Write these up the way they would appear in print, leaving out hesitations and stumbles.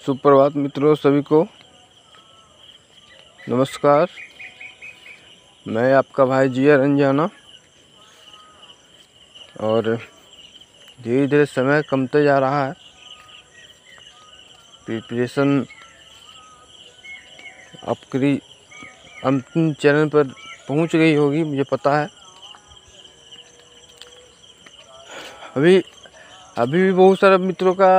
सुप्रभात मित्रों, सभी को नमस्कार। मैं आपका भाई जिया रंजाना और धीरे धीरे समय कमते जा रहा है। प्रिपरेशन आपकी अंतिम चरण पर पहुंच गई होगी, मुझे पता है। अभी भी बहुत सारे मित्रों का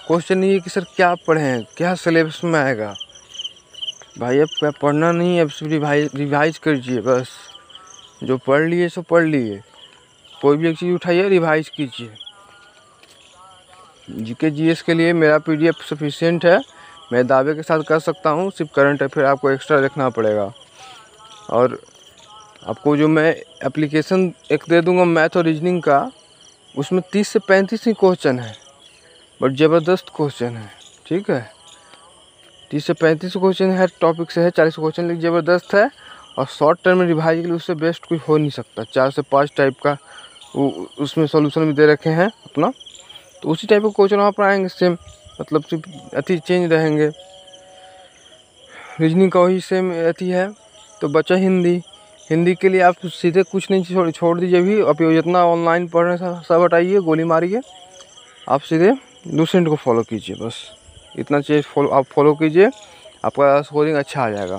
क्वेश्चन ये है कि सर क्या पढ़ें, क्या सिलेबस में आएगा। भाई अब क्या पढ़ना नहीं है, अब सिर्फ रिवाइज कीजिए बस। जो पढ़ लिए सो पढ़ लिए, कोई भी एक चीज़ उठाइए रिवाइज कीजिए। जीके जीएस के लिए मेरा पीडीएफ सफिशिएंट है, मैं दावे के साथ कर सकता हूँ। सिर्फ करंट अफेयर आपको एक्स्ट्रा देखना पड़ेगा। और आपको जो मैं एप्लीकेशन एक दे दूँगा मैथ और रीजनिंग का, उसमें 30 से 35 ही क्वेश्चन है, बट ज़बरदस्त क्वेश्चन है। ठीक है, 30 से 35 क्वेश्चन हर टॉपिक से है, 40 क्वेश्चन, लेकिन ज़बरदस्त है। और शॉर्ट टर्म में रिवाइज के लिए उससे बेस्ट कोई हो नहीं सकता। 4 से 5 टाइप का उसमें सॉल्यूशन भी दे रखे हैं अपना, तो उसी टाइप के क्वेश्चन वहाँ पर आएंगे सेम, मतलब सिर्फ अति चेंज रहेंगे। रीजनिंग का वही सेम अति है। तो बचा हिंदी के लिए आप सीधे कुछ नहीं छोड़ दीजिए। भी आप जितना ऑनलाइन पढ़ रहे हैं सब हटाइए, गोली मारिए, आप सीधे लूसेंट को फॉलो कीजिए। बस इतना चीज़ आप फॉलो कीजिए, आपका स्कोरिंग अच्छा आ जाएगा।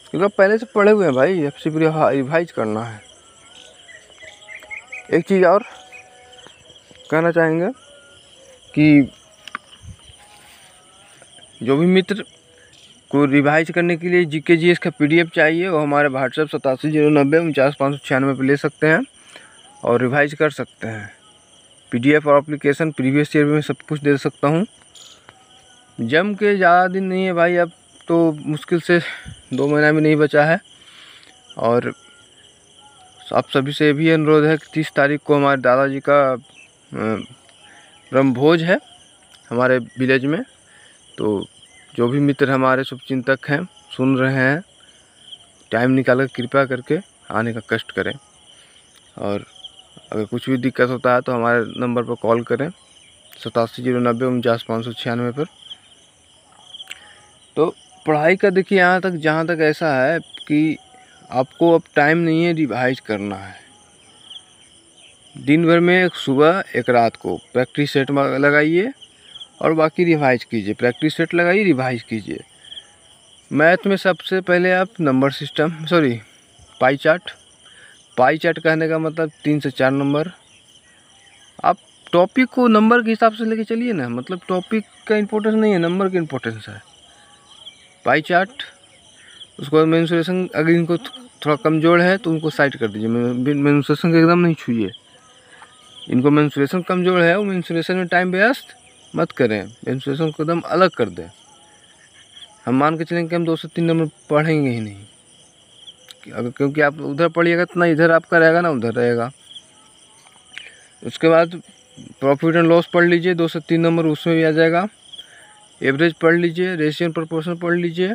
क्योंकि आप पहले से पढ़े हुए हैं भाई, अब सिर्फ रिवाइज करना है। एक चीज़ और कहना चाहेंगे कि जो भी मित्र को रिवाइज करने के लिए जीके जीएस का पीडीएफ चाहिए, वो हमारे व्हाट्सएप 8709094596 पर ले सकते हैं और रिवाइज कर सकते हैं। पीडीएफ और एप्लीकेशन प्रीवियस ईयर में सब कुछ दे सकता हूँ। जम के ज़्यादा दिन नहीं है भाई, अब तो मुश्किल से 2 महीना भी नहीं बचा है। और आप सभी से भी अनुरोध है कि 30 तारीख को हमारे दादाजी का ब्रह्मभोज है हमारे विलेज में। तो जो भी मित्र हमारे शुभचिंतक हैं, सुन रहे हैं, टाइम निकाल कर कृपया करके आने का कष्ट करें। और अगर कुछ भी दिक्कत होता है तो हमारे नंबर पर कॉल करें 8709094596 पर। तो पढ़ाई का देखिए, यहाँ तक जहाँ तक ऐसा है कि आपको अब टाइम नहीं है रिवाइज करना है। दिन भर में एक सुबह एक रात को प्रैक्टिस सेट लगाइए और बाकी रिवाइज कीजिए। प्रैक्टिस सेट लगाइए, रिवाइज कीजिए। मैथ में सबसे पहले आप नंबर सिस्टम पाई चार्ट कहने का मतलब 3 से 4 नंबर। आप टॉपिक को नंबर के हिसाब से लेके चलिए ना, मतलब टॉपिक का इम्पोर्टेंस नहीं है, नंबर का इम्पोर्टेंस है। पाई चार्ट, उसके बाद मेंसुरेशन, अगर इनको थोड़ा कमज़ोर है तो उनको साइड कर दीजिए। मेंसुरेशन का एकदम नहीं छूइए। इनको मेंसुरेशन कमज़ोर है, वो मेंसुरेशन में टाइम वेस्ट मत करें, मेंसुरेशन को एकदम अलग कर दें। हम मान के चलेंगे कि हम 2 से 3 नंबर पढ़ेंगे ही नहीं, अगर क्योंकि आप उधर पढ़िएगा तो ना इधर आपका रहेगा ना उधर रहेगा। उसके बाद प्रॉफिट एंड लॉस पढ़ लीजिए, 2 से 3 नंबर उसमें भी आ जाएगा। एवरेज पढ़ लीजिए, रेशियो एंड प्रोपोर्शन पढ़ लीजिए।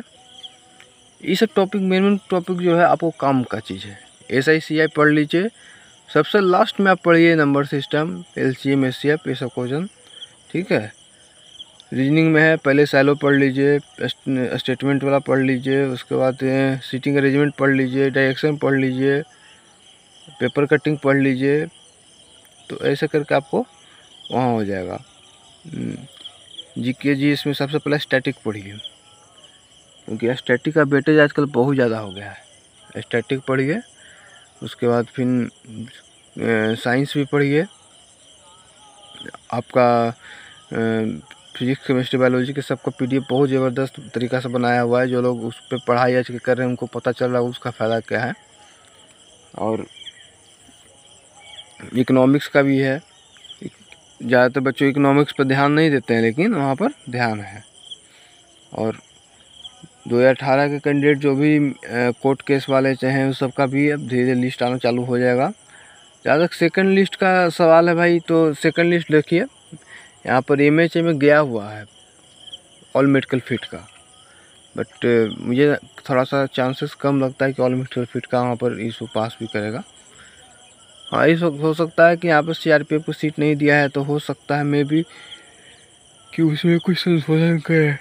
ये सब टॉपिक मेन टॉपिक जो है आपको काम का चीज़ है। SI पढ़ लीजिए। सबसे लास्ट में आप पढ़िए नंबर सिस्टम, LCM SCF, ये सब क्वेश्चन। ठीक है, रीजनिंग में है, पहले सैलो पढ़ लीजिए, स्टेटमेंट वाला पढ़ लीजिए, उसके बाद सीटिंग अरेंजमेंट पढ़ लीजिए, डायरेक्शन पढ़ लीजिए, पेपर कटिंग पढ़ लीजिए। तो ऐसे करके आपको वहाँ हो जाएगा। जीके जी इसमें सबसे पहले स्टैटिक पढ़िए, क्योंकि स्टैटिक का वेटेज आजकल बहुत ज़्यादा हो गया है। स्टैटिक पढ़िए, उसके बाद फिर साइंस भी पढ़िए। आपका फिजिक्स, केमिस्ट्री, बायोलॉजी के सबका पीडीएफ बहुत ज़बरदस्त तरीक़ा से बनाया हुआ है। जो लोग उस पर पढ़ाई आज के कर रहे हैं उनको पता चल रहा है उसका फ़ायदा क्या है। और इकोनॉमिक्स का भी है। ज़्यादातर बच्चों इकोनॉमिक्स पर ध्यान नहीं देते हैं, लेकिन वहाँ पर ध्यान है। और 2018 के कैंडिडेट जो भी कोर्ट केस वाले चाहें उस सब का भी अब धीरे धीरे लिस्ट आना चालू हो जाएगा। जहाँ तक सेकंड लिस्ट का सवाल है भाई, तो सेकंड लिस्ट देखिए, यहाँ पर MHA में गया हुआ है ऑल मेडिकल फिट का, बट मुझे थोड़ा सा चांसेस कम लगता है कि ऑल मेडिकल फिट का वहाँ पर इशू पास भी करेगा। हाँ, इस हो सकता है कि यहाँ पर CRPF को सीट नहीं दिया है, तो हो सकता है मे बी कि उसमें कुछ संशोधन करें।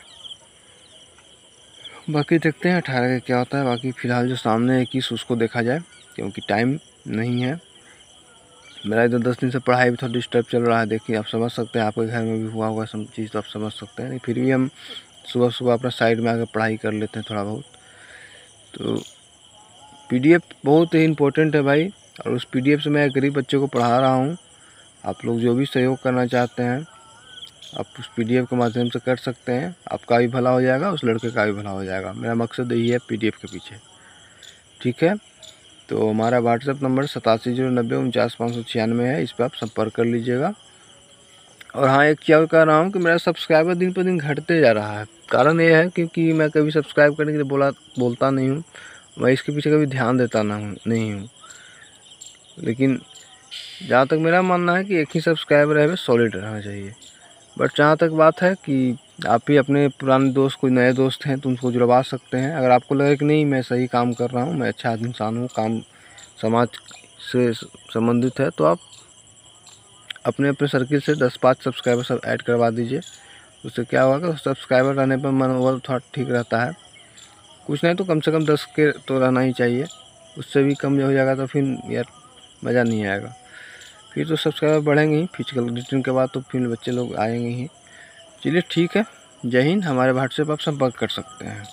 बाकी देखते हैं 18 का क्या होता है। बाकी फ़िलहाल जो सामने 21 उसको देखा जाए, क्योंकि टाइम नहीं है। मेरा इधर 10 दिन से पढ़ाई भी थोड़ा डिस्टर्ब चल रहा है। देखिए आप समझ सकते हैं, आपके घर में भी हुआ होगा सब चीज़, तो आप समझ सकते हैं। फिर भी हम सुबह सुबह अपना साइड में आकर पढ़ाई कर लेते हैं थोड़ा बहुत। तो PDF बहुत ही इम्पोर्टेंट है भाई, और उस PDF से मैं गरीब बच्चों को पढ़ा रहा हूँ। आप लोग जो भी सहयोग करना चाहते हैं आप उस PDF के माध्यम से कर सकते हैं। आपका भी भला हो जाएगा, उस लड़के का भी भला हो जाएगा। मेरा मकसद यही है PDF के पीछे, ठीक है। तो हमारा व्हाट्सएप नंबर 8709949596 है, इस पर आप संपर्क कर लीजिएगा। और हाँ, एक क्या कह रहा हूँ कि मेरा सब्सक्राइबर दिन पर दिन घटते जा रहा है। कारण ये है क्योंकि मैं कभी सब्सक्राइब करने के लिए बोलता नहीं हूँ, मैं इसके पीछे कभी ध्यान देता नहीं हूँ। लेकिन जहाँ तक मेरा मानना है कि एक ही सब्सक्राइबर है, सॉलिड रहना चाहिए। बट जहाँ तक बात है कि आप ही अपने पुराने दोस्त, कोई नए दोस्त हैं तो उनको जुड़वा सकते हैं। अगर आपको लगे कि नहीं मैं सही काम कर रहा हूँ, मैं अच्छा इंसान हूँ, काम समाज से संबंधित है, तो आप अपने अपने सर्किल से 10-5 सब्सक्राइबर सब ऐड करवा दीजिए। उससे क्या होगा कि सब्सक्राइबर रहने पर मनोबल थोड़ा ठीक रहता है। कुछ नहीं तो कम से कम 10 के तो रहना ही चाहिए। उससे भी कम हो जाएगा तो फिर यार मज़ा नहीं आएगा। फिर तो सब्सक्राइबर बढ़ेंगे ही, फिजिकल एडिटिंग के बाद तो फिर बच्चे लोग आएंगे ही। चलिए ठीक है, जय हिंद। हमारे व्हाट्सएप आप संपर्क कर सकते हैं।